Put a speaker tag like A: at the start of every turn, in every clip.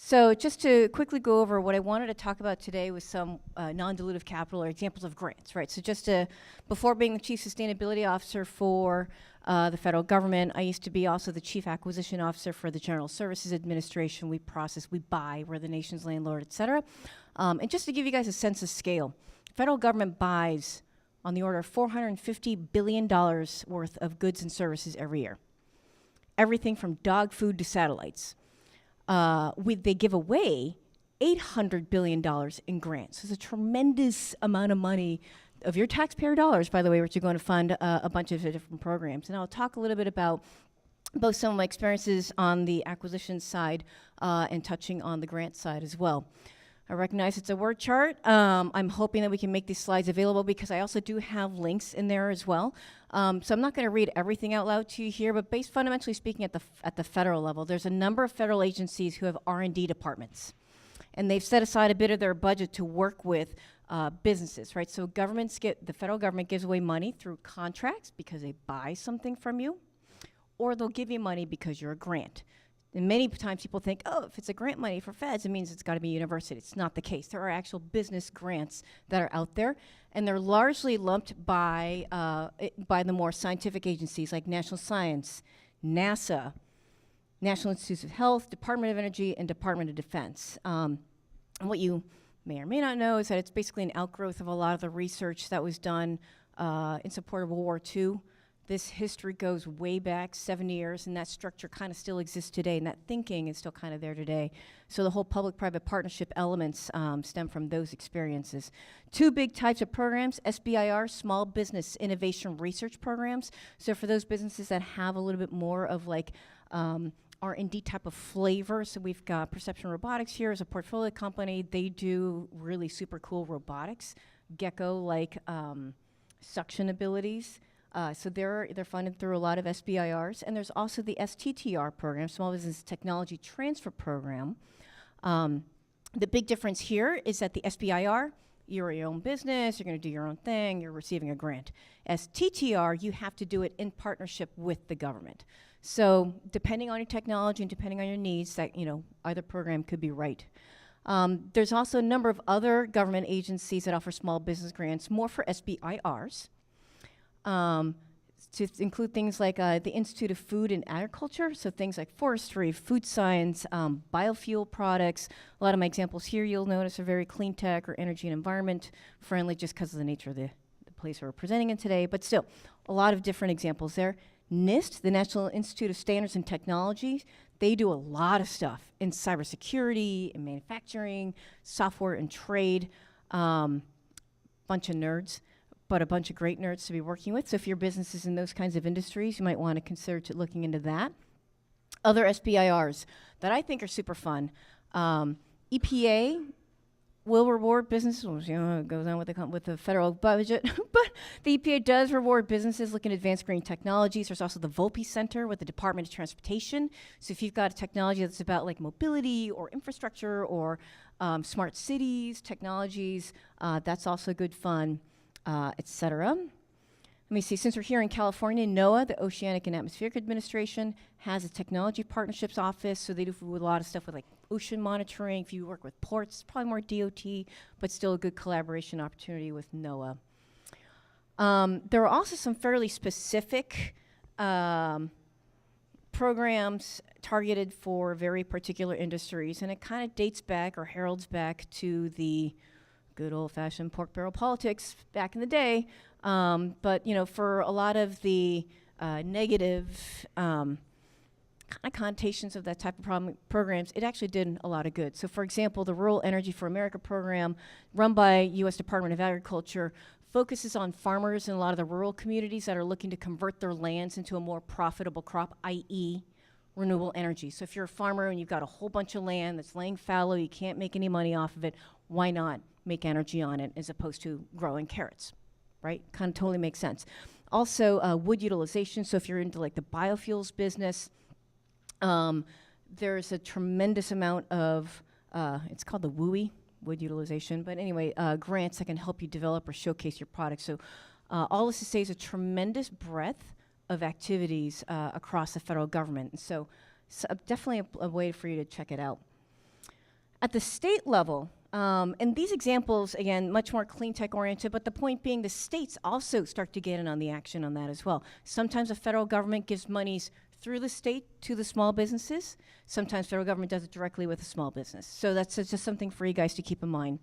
A: So just to quickly go over what I wanted to talk about today was some non-dilutive capital or examples of grants, right? So just before being the Chief Sustainability Officer for the federal government, I used to be also the Chief Acquisition Officer for the General Services Administration. We process, we buy, we're the nation's landlord, et cetera. And just to give you guys a sense of scale, federal government buys on the order of $450 billion worth of goods and services every year. Everything from dog food to satellites. They give away $800 billion in grants. So it's a tremendous amount of money of your taxpayer dollars, by the way, which are going to fund a bunch of different programs. And I'll talk a little bit about both some of my experiences on the acquisition side and touching on the grant side as well. I recognize it's a word chart. I'm hoping that we can make these slides available because I also do have links in there as well. So I'm not going to read everything out loud to you here, but fundamentally speaking at the federal level, there's a number of federal agencies who have R&D departments. And they've set aside a bit of their budget to work with businesses, right? So the federal government gives away money through contracts because they buy something from you, or they'll give you money because you're a grant. And many times people think, oh, if it's a grant money for feds, it means it's got to be university. It's not the case. There are actual business grants that are out there, and they're largely lumped by the more scientific agencies like National Science, NASA, National Institutes of Health, Department of Energy, and Department of Defense. And what you may or may not know is that it's basically an outgrowth of a lot of the research that was done in support of World War II. This history goes way back 70 years, and that structure kind of still exists today, and that thinking is still kind of there today. So the whole public-private partnership elements stem from those experiences. Two big types of programs, SBIR, Small Business Innovation Research Programs. So for those businesses that have a little bit more of like R&D type of flavor, so we've got Perception Robotics here as a portfolio company. They do really super cool robotics, gecko-like suction abilities. So they're funded through a lot of SBIRs. And there's also the STTR program, Small Business Technology Transfer Program. The big difference here is that the SBIR, you're your own business, you're going to do your own thing, you're receiving a grant. STTR, you have to do it in partnership with the government. So depending on your technology and depending on your needs, that either program could be right. There's also a number of other government agencies that offer small business grants, more for SBIRs. To include things like the Institute of Food and Agriculture, so things like forestry, food science, biofuel products. A lot of my examples here you'll notice are very clean tech or energy and environment friendly just because of the nature of the place we're presenting in today, but still, a lot of different examples there. NIST, the National Institute of Standards and Technology, they do a lot of stuff in cybersecurity, in manufacturing, software and trade, bunch of nerds. But a bunch of great nerds to be working with. So if your business is in those kinds of industries, you might want to consider looking into that. Other SBIRs that I think are super fun. EPA will reward businesses, it goes on with the federal budget, but the EPA does reward businesses looking at advanced green technologies. There's also the Volpe Center with the Department of Transportation. So if you've got a technology that's about like mobility or infrastructure or smart cities, technologies, that's also good fun. Etc. Let me see, since we're here in California, NOAA, the Oceanic and Atmospheric Administration, has a technology partnerships office, so they do a lot of stuff with like ocean monitoring. If you work with ports, it's probably more DOT, but still a good collaboration opportunity with NOAA. There are also some fairly specific programs targeted for very particular industries, and it kind of dates back or heralds back to the good old-fashioned pork barrel politics back in the day, but for a lot of the negative kind of connotations of that type of programs, it actually did a lot of good. So for example, the Rural Energy for America program run by U.S. Department of Agriculture focuses on farmers in a lot of the rural communities that are looking to convert their lands into a more profitable crop, i.e. renewable energy. So if you're a farmer and you've got a whole bunch of land that's laying fallow, you can't make any money off of it, why not make energy on it as opposed to growing carrots, right? Kind of totally makes sense. Also, wood utilization. So if you're into like the biofuels business, there's a tremendous amount of, it's called the WUI, wood utilization, but anyway, grants that can help you develop or showcase your product. So all this to say is a tremendous breadth of activities across the federal government. And so definitely a way for you to check it out. At the state level, and these examples, again, much more clean tech oriented, but the point being the states also start to get in on the action on that as well. Sometimes the federal government gives monies through the state to the small businesses. Sometimes federal government does it directly with a small business. So that's just something for you guys to keep in mind.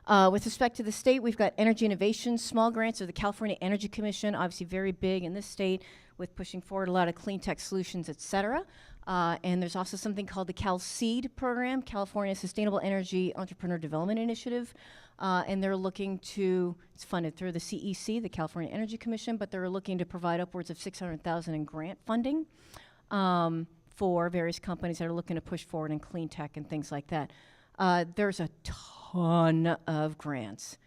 A: With respect to the state, we've got energy innovation, small grants of the California Energy Commission, obviously very big in this state with pushing forward a lot of clean tech solutions, et cetera. And there's also something called the CalSeed program, California Sustainable Energy Entrepreneur Development Initiative. And they're looking to, it's funded through the CEC, the California Energy Commission, but they're looking to provide upwards of $600,000 in grant funding for various companies that are looking to push forward in clean tech and things like that. There's a ton of grants.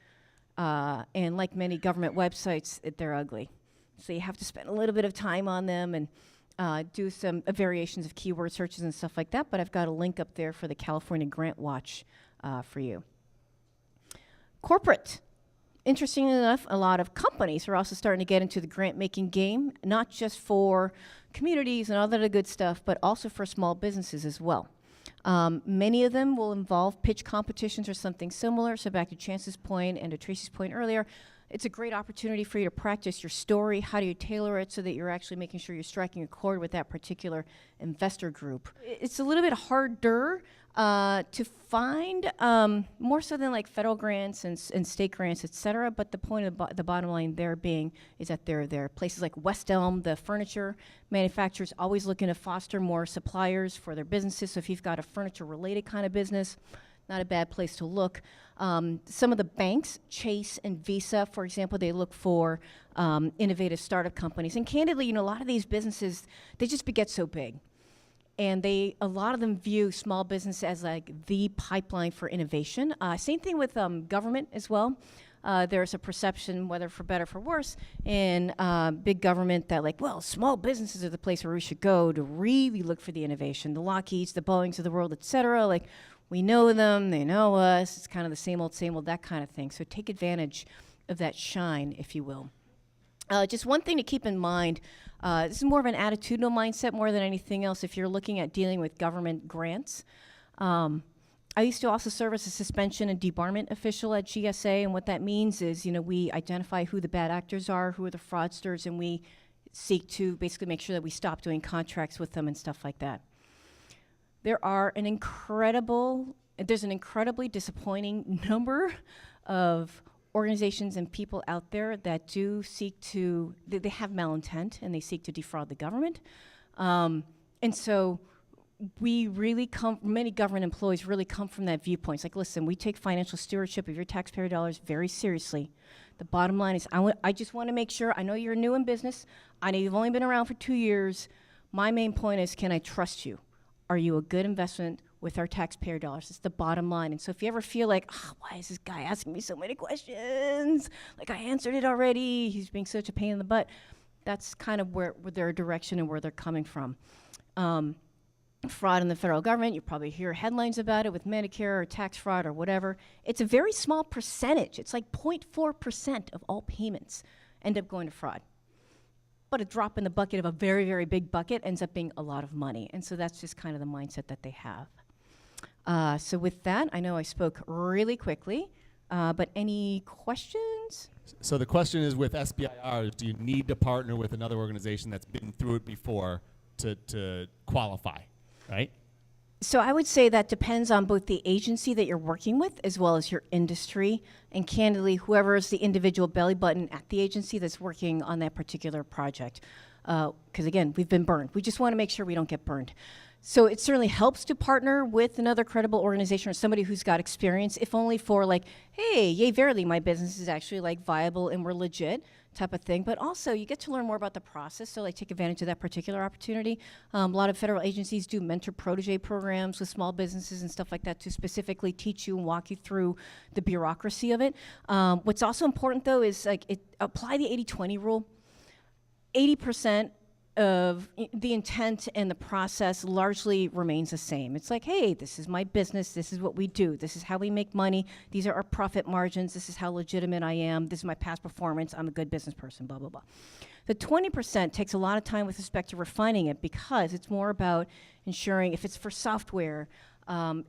A: And like many government websites, they're ugly. So you have to spend a little bit of time on them and do some variations of keyword searches and stuff like that. But I've got a link up there for the California Grant Watch for you. Corporate. Interestingly enough, a lot of companies are also starting to get into the grant-making game, not just for communities and all that good stuff, but also for small businesses as well. Many of them will involve pitch competitions or something similar. So back to Chance's point and to Tracy's point earlier, it's a great opportunity for you to practice your story. How do you tailor it so that you're actually making sure you're striking a chord with that particular investor group? It's a little bit harder to find, more so than like federal grants and state grants, et cetera. But the point of the bottom line there being is that there are places like West Elm, the furniture manufacturers, always looking to foster more suppliers for their businesses. So if you've got a furniture-related kind of business, not a bad place to look. Some of the banks, Chase and Visa, for example, they look for innovative startup companies. And candidly, you know, a lot of these businesses, they just get so big. And a lot of them view small business as like the pipeline for innovation. Same thing with government as well. There's a perception, whether for better or for worse, in big government that like, well, small businesses are the place where we should go to really look for the innovation. The LACIs, the Boeings of the world, et cetera. Like, we know them, they know us. It's kind of the same old, that kind of thing. So take advantage of that shine, if you will. Just one thing to keep in mind, this is more of an attitudinal mindset more than anything else if you're looking at dealing with government grants. I used to also serve as a suspension and debarment official at GSA, and what that means is, you know, we identify who the bad actors are, who are the fraudsters, and we seek to basically make sure that we stop doing contracts with them and stuff like that. There's an incredibly disappointing number of organizations and people out there that do seek to, they have malintent and they seek to defraud the government. And so many government employees really come from that viewpoint. It's like, listen, we take financial stewardship of your taxpayer dollars very seriously. The bottom line is I just want to make sure, I know you're new in business, I know you've only been around for 2 years. My main point is, can I trust you? Are you a good investment with our taxpayer dollars? It's the bottom line. And so if you ever feel like, why is this guy asking me so many questions? Like, I answered it already. He's being such a pain in the butt. That's kind of where their direction and where they're coming from. Fraud in the federal government, you probably hear headlines about it with Medicare or tax fraud or whatever. It's a very small percentage. It's like 0.4% of all payments end up going to fraud. But a drop in the bucket of a very, very big bucket ends up being a lot of money. And so that's just kind of the mindset that they have. So with that, I know I spoke really quickly, but any questions?
B: So the question is, with SBIRs, do you need to partner with another organization that's been through it before to qualify, right?
A: So I would say that depends on both the agency that you're working with as well as your industry, and candidly, whoever is the individual belly button at the agency that's working on that particular project. Because again, we've been burned. We just want to make sure we don't get burned. So it certainly helps to partner with another credible organization or somebody who's got experience, if only for like, hey, yay, verily, my business is actually like viable and we're legit type of thing. But also you get to learn more about the process, so like take advantage of that particular opportunity. A lot of federal agencies do mentor-protege programs with small businesses and stuff like that to specifically teach you and walk you through the bureaucracy of it. What's also important though is like apply the 80-20 rule. 80% of the intent and the process largely remains the same. It's like, hey, this is my business, this is what we do, this is how we make money, these are our profit margins, this is how legitimate I am, this is my past performance, I'm a good business person, blah, blah, blah. The 20% takes a lot of time with respect to refining it because it's more about ensuring, if it's for software,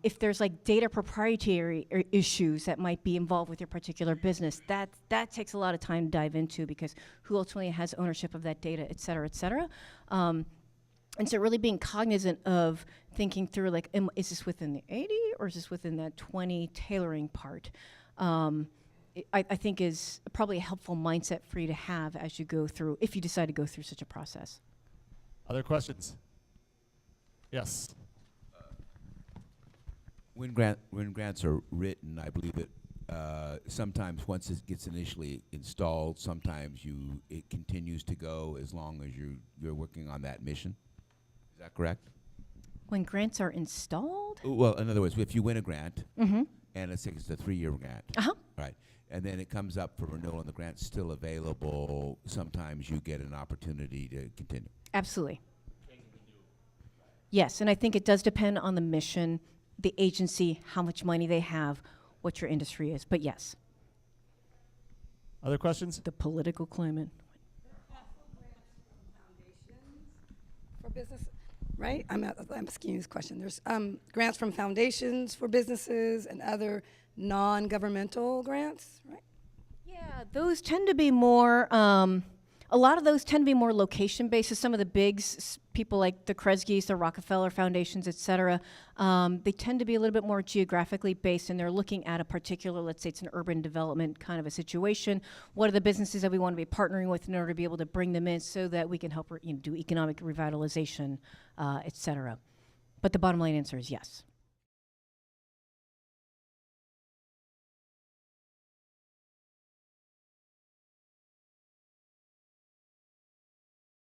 A: If there's like data proprietary issues that might be involved with your particular business, that takes a lot of time to dive into, because who ultimately has ownership of that data, et cetera, et cetera. And so really being cognizant of thinking through, like, is this within the 80 or is this within that 20 tailoring part? I think is probably a helpful mindset for you to have as you go through, if you decide to go through such a process.
B: Other questions? Yes.
C: When grants are written, I believe that sometimes once it gets initially installed, sometimes it continues to go as long as you're working on that mission. Is that correct?
A: When grants are installed?
C: Well, in other words, if you win a grant,
A: Mm-hmm.
C: and it's a 3-year grant,
A: Uh-huh.
C: right, and then it comes up for renewal and the grant's still available, sometimes you get an opportunity to continue.
A: Absolutely. Yes, and I think it does depend on the mission, the agency, how much money they have, what your industry is. But yes,
B: Other questions?
A: the political climate.
D: For business, right? I'm asking you this question. There's grants from foundations for businesses and other non-governmental grants, right?
A: Yeah, those tend to be more, a lot of those tend to be more location-based. So some of the bigs, people like the Kresge's, the Rockefeller Foundations, et cetera, they tend to be a little bit more geographically based, and they're looking at a particular, let's say it's an urban development kind of a situation. What are the businesses that we want to be partnering with in order to be able to bring them in so that we can help do economic revitalization, et cetera? But the bottom line answer is yes.